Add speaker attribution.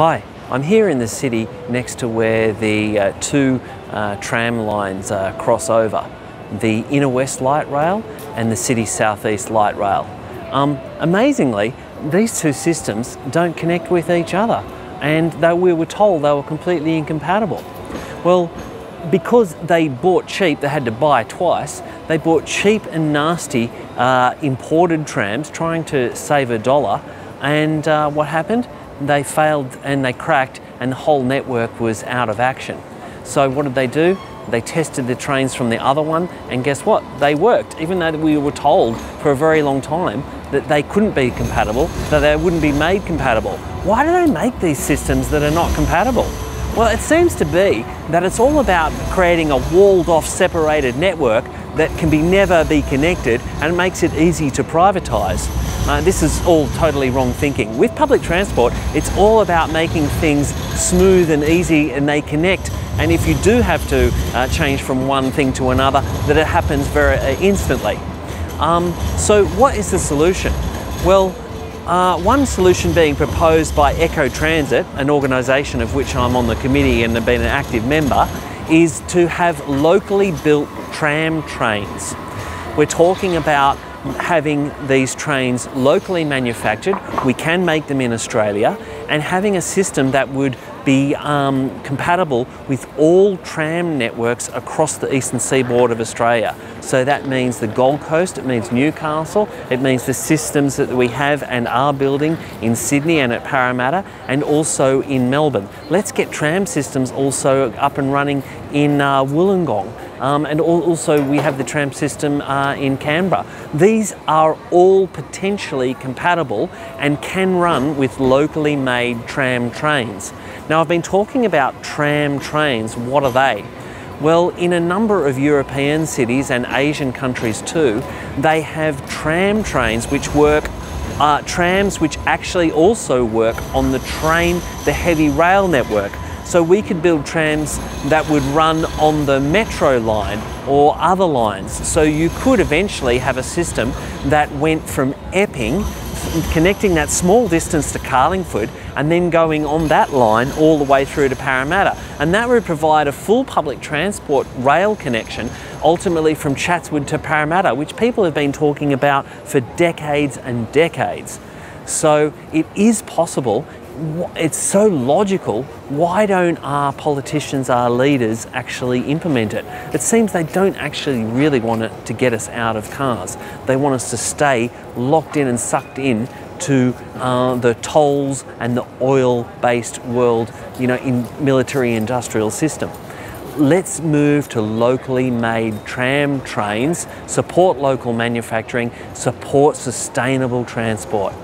Speaker 1: Hi, I'm here in the city next to where the two tram lines cross over, the Inner West Light Rail and the City Southeast Light Rail. Amazingly, these two systems don't connect with each other, and we were told they were completely incompatible. Well, because they bought cheap, they had to buy twice, they bought cheap and nasty imported trams trying to save $1, and what happened? They failed and they cracked, and the whole network was out of action. So what did they do? They tested the trains from the other one, and guess what? They worked, even though we were told for a very long time that they couldn't be compatible, that they wouldn't be made compatible. Why do they make these systems that are not compatible? Well, it seems to be that it's all about creating a walled-off, separated network that can never be connected, and makes it easy to privatise. This is all totally wrong thinking. With public transport, it's all about making things smooth and easy, and they connect. And if you do have to change from one thing to another, that it happens very instantly. So what is the solution? Well, one solution being proposed by Eco Transit, an organisation of which I'm on the committee and have been an active member, is to have locally built tram trains. We're talking about having these trains locally manufactured. We can make them in Australia, and having a system that would be compatible with all tram networks across the eastern seaboard of Australia. So that means the Gold Coast, it means Newcastle, it means the systems that we have and are building in Sydney and at Parramatta, and also in Melbourne. Let's get tram systems also up and running in Wollongong. And also we have the tram system in Canberra. These are all potentially compatible and can run with locally made tram trains. Now, I've been talking about tram trains. What are they? Well, in a number of European cities and Asian countries too, they have tram trains which work, trams which actually also work on the heavy rail network. So we could build trams that would run on the metro line or other lines. So you could eventually have a system that went from Epping, connecting that small distance to Carlingford, and then going on that line all the way through to Parramatta. And that would provide a full public transport rail connection, ultimately from Chatswood to Parramatta, which people have been talking about for decades and decades. So it is possible. It's so logical. Why don't our politicians, our leaders, actually implement it? It seems they don't actually really want it to get us out of cars. They want us to stay locked in and sucked in to the tolls and the oil-based world, in military-industrial system. Let's move to locally made tram trains, support local manufacturing, support sustainable transport.